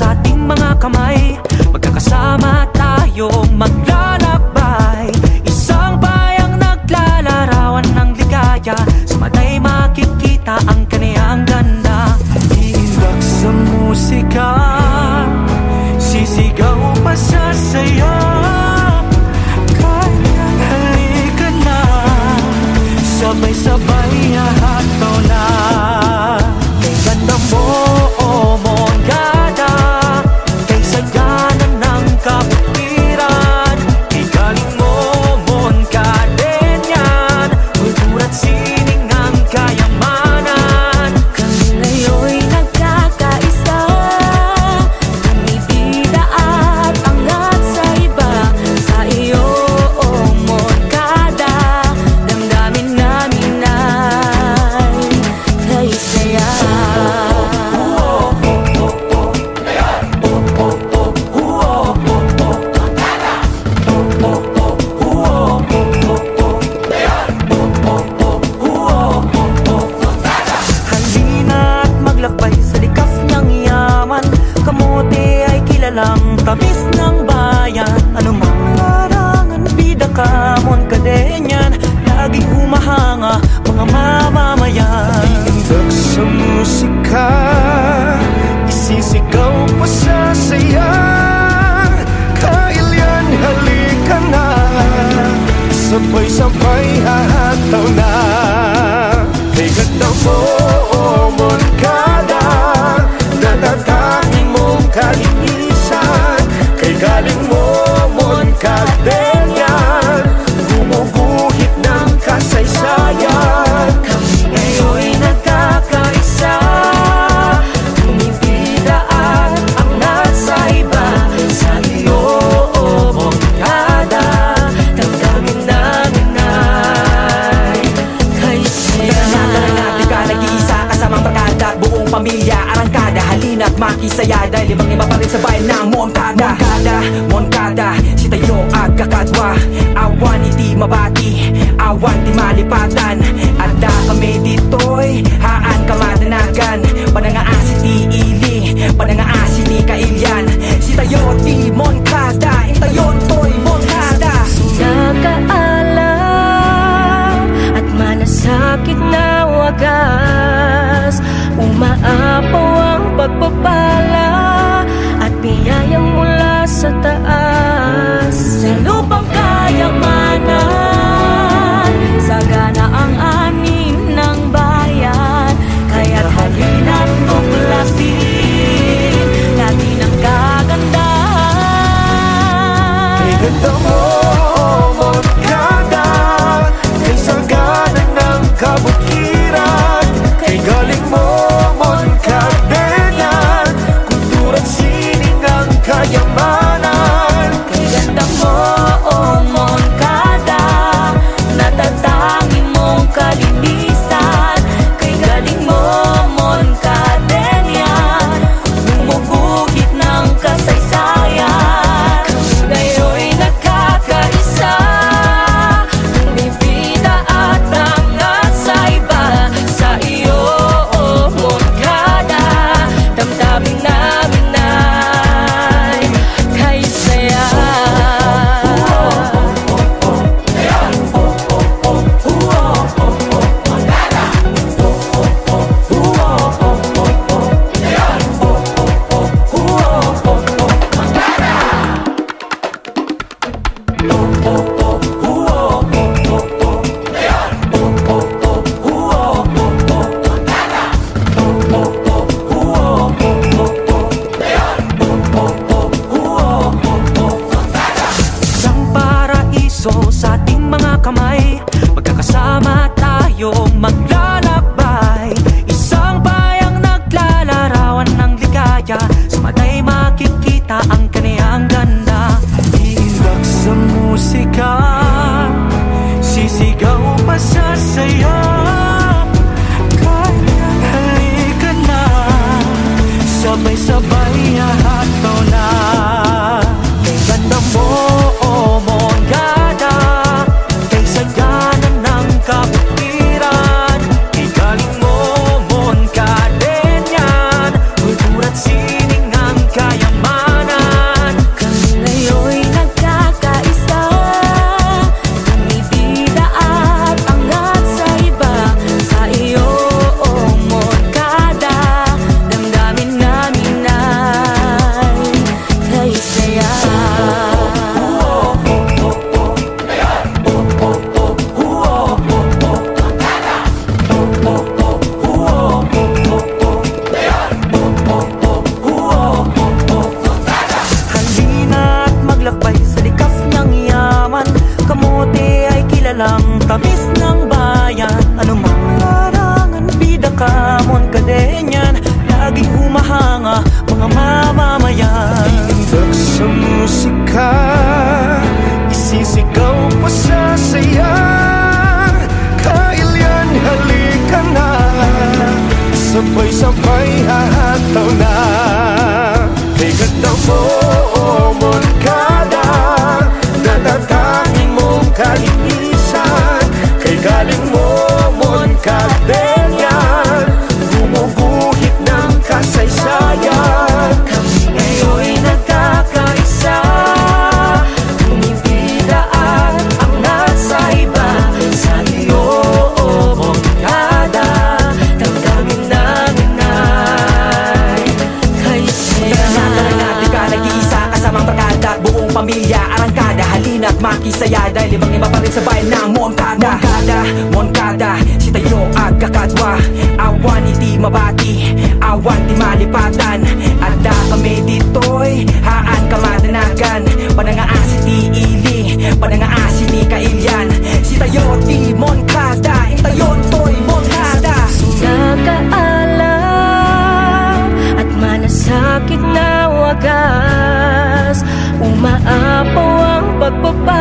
Sa ating mga kamay, magkakasama tayong maglalakbay. Isang bayang naglalarawan ng ligaya, sa mata'y makikita ang kaniyang ganda. Iimbak sa musika, sisigaw pa sa saya. Kaya halika na, sabay-sabay hahataw na. Kay ganda mo, oh Moncada, kay sagana ng kaputiran, kay galing mo Moncadeñan, kultura't sining ang kayamanan. Kami ngayon'y nagkakaisa, bida at angat sa iba. Sa iyo, oh Moncada, damdamin namin ay kay saya. Halina't maglakbay sa likas niyang yaman, kamote ay kilalang tamis ng bayan. Anumang larangan, bida ka Moncadeñan, laging humahanga mga mamamayan. Iimbak sa musika, isisigaw pa sa saya. Kailyan, halika na, sabay-sabay hahataw na. Kay ganda mo, oh Moncada, natatangin mong kalinisan. Kay galing mo Moncadeñan, gumuguhit ng kasaysayan. Kami ngayon'y nagkakaisa, bumibida at angat sa iba. Sa iyo, oh Moncada, damdamin namin ay kay saya. Di ka nag-iisa, kasamang barkada, buong pamilya, arangkada. Halina't makisaya, dahil ibang-iba pa rin sa bayan ng Moncada. Moncada, Moncada, si tayo at kakadwa. Awan iti mabati, awan di malipatan. Ada kami dito'y haan kamadanagan. Panangaasi ti ili, panangaasi ti kailyan. Si tayo ti Moncada, itayon to'y Moncada. Nakaalam at manasakit na wagas, umaapaw ang pagpapala at biyayang mula sa taas. Sa lupang kayamanan, sagana ang ani ng bayan. Kaya't halina't tuklasin natin ang kagandahan. Kay ganda mo, oh Moncada, kay sagana ng kabukiran, kay galing mo Moncadeñan, sabay-sabay hahataw na. Kay ganda mo, Moncada, natatanging mong kalinisan. Kay galing mo, Moncadenian, gumuguhit ng kasaysayan. Kami ngayon'y nagkakaisa, bumibiglaan ang nasa iba. Sa iyo, oh Moncada, damdamin ng inay. Kay siya Di ka nag-iisa kasamang barkada, buong pamilya, arangkada, halina't makisaya. Dahil ibang iba pa rin sa bayan ng Moncada. Moncada, Moncada, si tayo at kakadwa. Awan hindi mabati, awan di malipatan. At kami dito'y haan kamadanagan. Panangaasi ti ili, panangaasi ni kailyan. Si tayo di Moncada, itayo to'y Moncada. Nakaalam at malasakit na wagas, umaapaw ang pagbaba